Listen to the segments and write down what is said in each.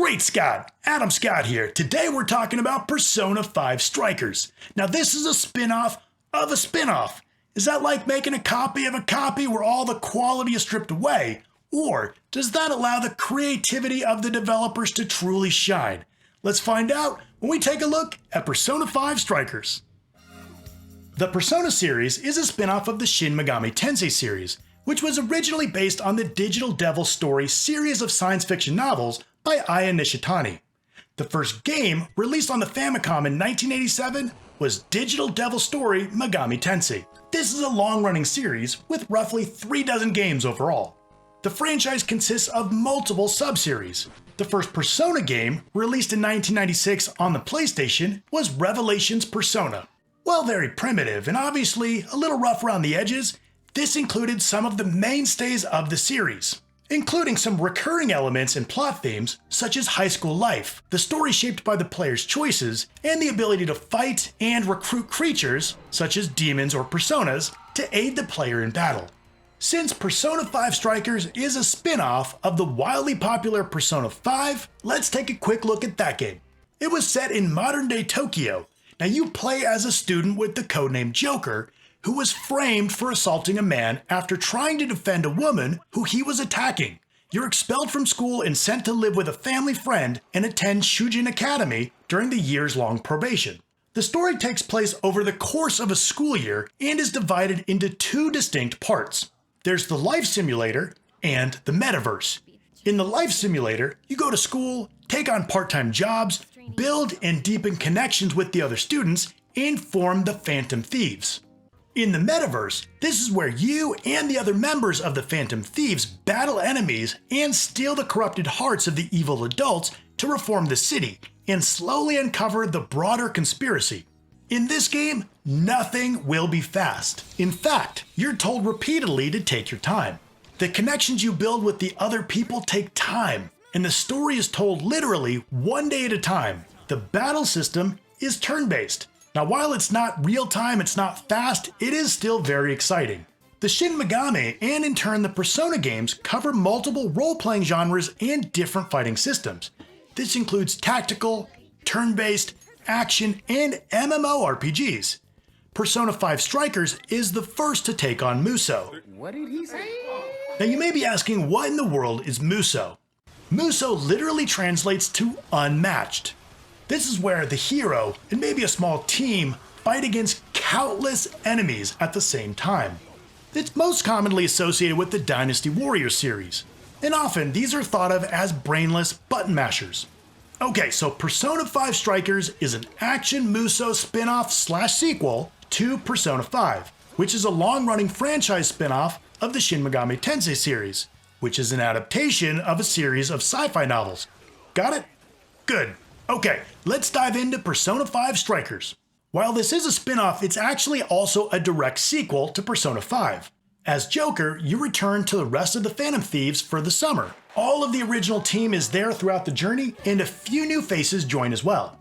Great Scott! Adam Scott here. Today we're talking about Persona 5 Strikers. Now this is a spin-off of a spin-off. Is that like making a copy of a copy where all the quality is stripped away? Or does that allow the creativity of the developers to truly shine? Let's find out when we take a look at Persona 5 Strikers. The Persona series is a spin-off of the Shin Megami Tensei series, which was originally based on the Digital Devil Story series of science fiction novels by Aya Nishitani. The first game, released on the Famicom in 1987, was Digital Devil Story Megami Tensei. This is a long-running series with roughly 36 games overall. The franchise consists of multiple sub-series. The first Persona game, released in 1996 on the PlayStation, was Revelations Persona. While very primitive and obviously a little rough around the edges, this included some of the mainstays of the series, including some recurring elements and plot themes such as high school life, the story shaped by the player's choices, and the ability to fight and recruit creatures, such as demons or personas, to aid the player in battle. Since Persona 5 Strikers is a spin-off of the wildly popular Persona 5, let's take a quick look at that game. It was set in modern-day Tokyo. Now you play as a student with the codename Joker, who was framed for assaulting a man after trying to defend a woman who he was attacking. You're expelled from school and sent to live with a family friend and attend Shujin Academy during the years-long probation. The story takes place over the course of a school year and is divided into two distinct parts. There's the life simulator and the metaverse. In the life simulator, you go to school, take on part-time jobs, build and deepen connections with the other students, and form the Phantom Thieves. In the metaverse, this is where you and the other members of the Phantom Thieves battle enemies and steal the corrupted hearts of the evil adults to reform the city and slowly uncover the broader conspiracy. In this game, nothing will be fast. In fact, you're told repeatedly to take your time. The connections you build with the other people take time, and the story is told literally one day at a time. The battle system is turn-based. Now while it's not real-time, it's not fast, it is still very exciting. The Shin Megami and in turn the Persona games cover multiple role-playing genres and different fighting systems. This includes tactical, turn-based, action, and MMORPGs. Persona 5 Strikers is the first to take on Muso. What did he say? Now you may be asking, what in the world is Muso? Muso literally translates to unmatched. This is where the hero and maybe a small team fight against countless enemies at the same time. It's most commonly associated with the Dynasty Warriors series, and often these are thought of as brainless button mashers. Okay, so Persona 5 Strikers is an action Muso spin-off / sequel to Persona 5, which is a long-running franchise spin-off of the Shin Megami Tensei series, which is an adaptation of a series of sci-fi novels. Got it? Good. Okay, let's dive into Persona 5 Strikers. While this is a spin-off, it's actually also a direct sequel to Persona 5. As Joker, you return to the rest of the Phantom Thieves for the summer. All of the original team is there throughout the journey, and a few new faces join as well.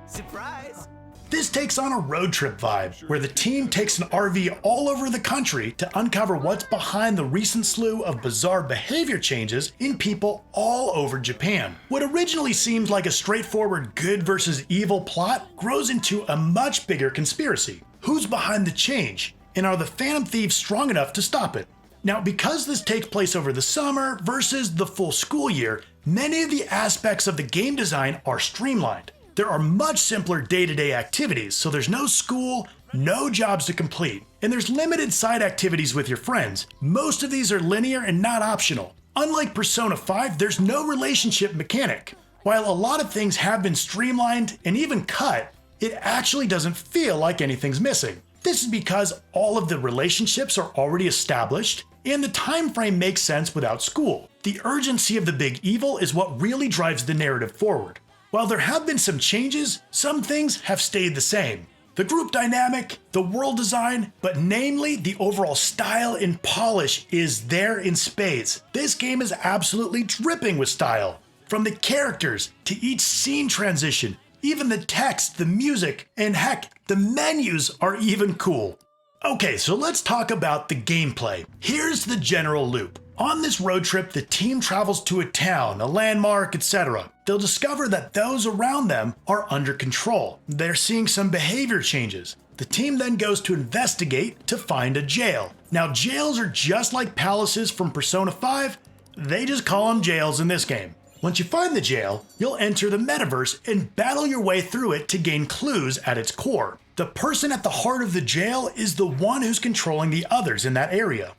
Surprise! This takes on a road trip vibe, where the team takes an RV all over the country to uncover what's behind the recent slew of bizarre behavior changes in people all over Japan. What originally seemed like a straightforward good versus evil plot grows into a much bigger conspiracy. Who's behind the change? And are the Phantom Thieves strong enough to stop it? Now, because this takes place over the summer versus the full school year, many of the aspects of the game design are streamlined. There are much simpler day-to-day activities, so there's no school, no jobs to complete, and there's limited side activities with your friends. Most of these are linear and not optional. Unlike Persona 5, there's no relationship mechanic. While a lot of things have been streamlined and even cut, it actually doesn't feel like anything's missing. This is because all of the relationships are already established, and the time frame makes sense without school. The urgency of the big evil is what really drives the narrative forward. While there have been some changes, some things have stayed the same. The group dynamic, the world design, but namely the overall style and polish is there in spades. This game is absolutely dripping with style. From the characters to each scene transition, even the text, the music, and heck, the menus are even cool. Okay, so let's talk about the gameplay. Here's the general loop. On this road trip, the team travels to a town, a landmark, etc. They'll discover that those around them are under control. They're seeing some behavior changes. The team then goes to investigate to find a jail. Now, jails are just like palaces from Persona 5, they just call them jails in this game. Once you find the jail, you'll enter the metaverse and battle your way through it to gain clues at its core. The person at the heart of the jail is the one who's controlling the others in that area.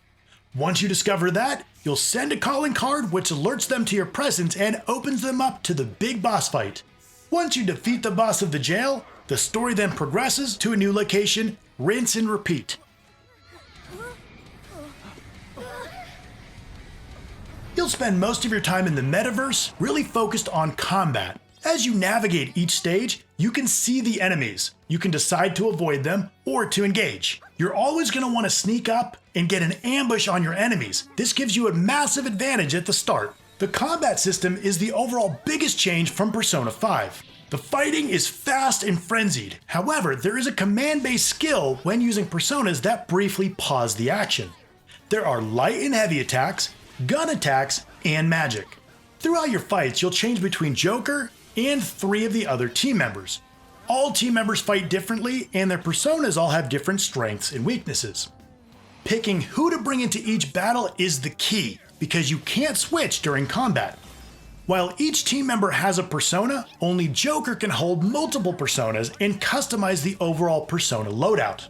Once you discover that, you'll send a calling card which alerts them to your presence and opens them up to the big boss fight. Once you defeat the boss of the jail, the story then progresses to a new location, rinse and repeat. You'll spend most of your time in the metaverse really focused on combat. As you navigate each stage, you can see the enemies. You can decide to avoid them or to engage. You're always going to want to sneak up and get an ambush on your enemies. This gives you a massive advantage at the start. The combat system is the overall biggest change from Persona 5. The fighting is fast and frenzied. However, there is a command-based skill when using personas that briefly pause the action. There are light and heavy attacks, gun attacks, and magic. Throughout your fights, you'll change between Joker and 3 of the other team members. All team members fight differently, and their personas all have different strengths and weaknesses. Picking who to bring into each battle is the key, because you can't switch during combat. While each team member has a persona, only Joker can hold multiple personas and customize the overall persona loadout.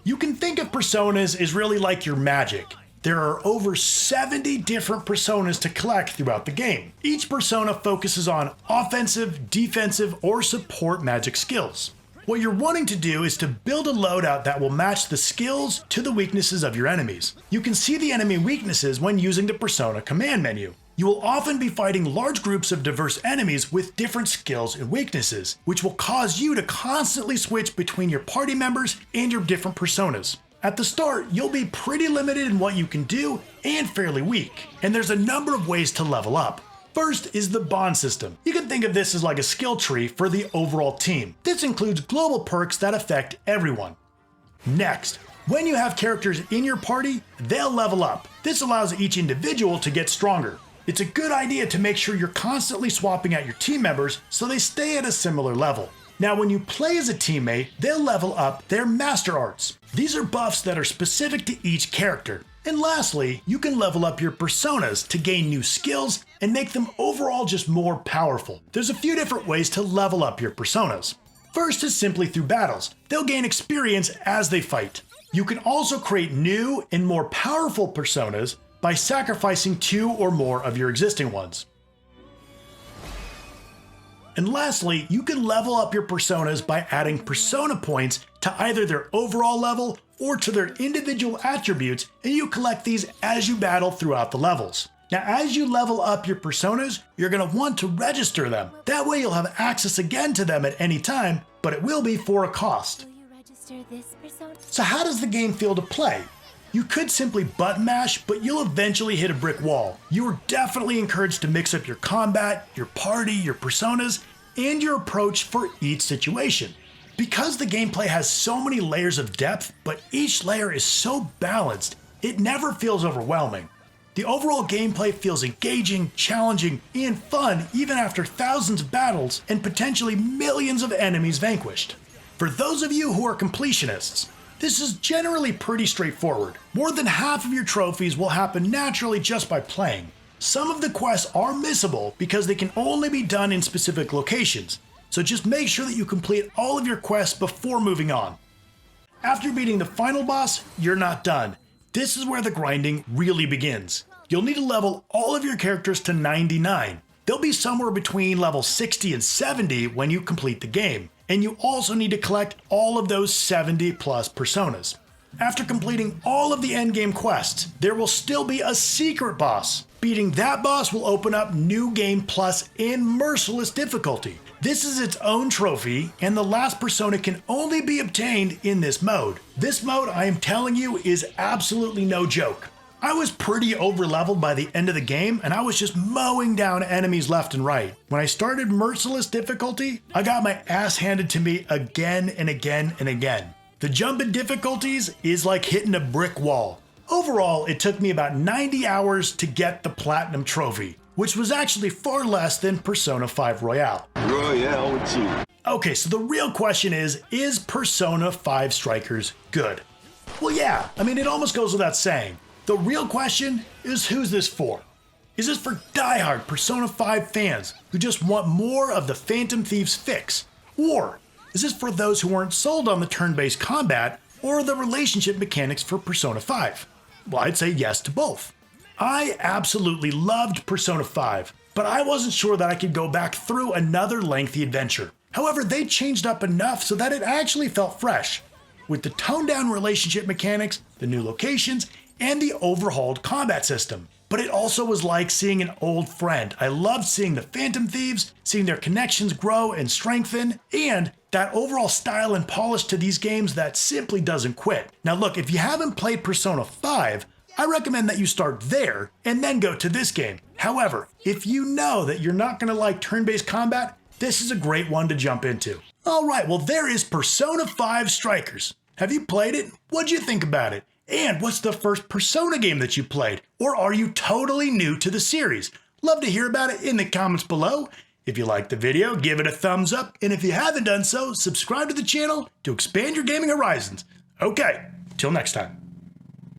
You can think of personas as really like your magic. There are over 70 different personas to collect throughout the game. Each persona focuses on offensive, defensive, or support magic skills. What you're wanting to do is to build a loadout that will match the skills to the weaknesses of your enemies. You can see the enemy weaknesses when using the persona command menu. You will often be fighting large groups of diverse enemies with different skills and weaknesses, which will cause you to constantly switch between your party members and your different personas. At the start, you'll be pretty limited in what you can do and fairly weak, and there's a number of ways to level up. First is the bond system. You can think of this as like a skill tree for the overall team. This includes global perks that affect everyone. Next, when you have characters in your party, they'll level up. This allows each individual to get stronger. It's a good idea to make sure you're constantly swapping out your team members so they stay at a similar level. Now, when you play as a teammate, they'll level up their master arts. These are buffs that are specific to each character. And lastly, you can level up your personas to gain new skills and make them overall just more powerful. There's a few different ways to level up your personas. First is simply through battles. They'll gain experience as they fight. You can also create new and more powerful personas by sacrificing 2 or more of your existing ones. And lastly, you can level up your personas by adding persona points to either their overall level or to their individual attributes, and you collect these as you battle throughout the levels. Now, as you level up your personas, you're going to want to register them. That way you'll have access again to them at any time, but it will be for a cost. Will you register this persona? So how does the game feel to play? You could simply button mash, but you'll eventually hit a brick wall. You are definitely encouraged to mix up your combat, your party, your personas, and your approach for each situation. Because the gameplay has so many layers of depth, but each layer is so balanced, it never feels overwhelming. The overall gameplay feels engaging, challenging, and fun even after thousands of battles and potentially millions of enemies vanquished. For those of you who are completionists, this is generally pretty straightforward. More than half of your trophies will happen naturally just by playing. Some of the quests are missable because they can only be done in specific locations, so just make sure that you complete all of your quests before moving on. After beating the final boss, you're not done. This is where the grinding really begins. You'll need to level all of your characters to 99. They'll be somewhere between level 60 and 70 when you complete the game, and you also need to collect all of those 70 plus personas. After completing all of the endgame quests, there will still be a secret boss. Beating that boss will open up New Game Plus and Merciless difficulty. This is its own trophy, and the last persona can only be obtained in this mode. This mode, I am telling you, is absolutely no joke. I was pretty overleveled by the end of the game, and I was just mowing down enemies left and right. When I started Merciless difficulty, I got my ass handed to me again and again and again. The jump in difficulties is like hitting a brick wall. Overall, it took me about 90 hours to get the Platinum Trophy, which was actually far less than Persona 5 Royale. Okay, so the real question is Persona 5 Strikers good? Well, yeah, I mean, it almost goes without saying. The real question is, who's this for? Is this for diehard Persona 5 fans who just want more of the Phantom Thieves fix? Or is this for those who weren't sold on the turn-based combat or the relationship mechanics for Persona 5? Well, I'd say yes to both. I absolutely loved Persona 5, but I wasn't sure that I could go back through another lengthy adventure. However, they changed up enough so that it actually felt fresh, with the toned-down relationship mechanics, the new locations, and the overhauled combat system. But it also was like seeing an old friend. I loved seeing the Phantom Thieves, seeing their connections grow and strengthen, and that overall style and polish to these games that simply doesn't quit. Now look, if you haven't played Persona 5, I recommend that you start there and then go to this game. However, if you know that you're not going to like turn-based combat, this is a great one to jump into. Alright, well there is Persona 5 Strikers. Have you played it? What'd you think about it? And what's the first Persona game that you played? Or are you totally new to the series? Love to hear about it in the comments below. If you liked the video, give it a thumbs up, and if you haven't done so, subscribe to the channel to expand your gaming horizons. Okay, till next time.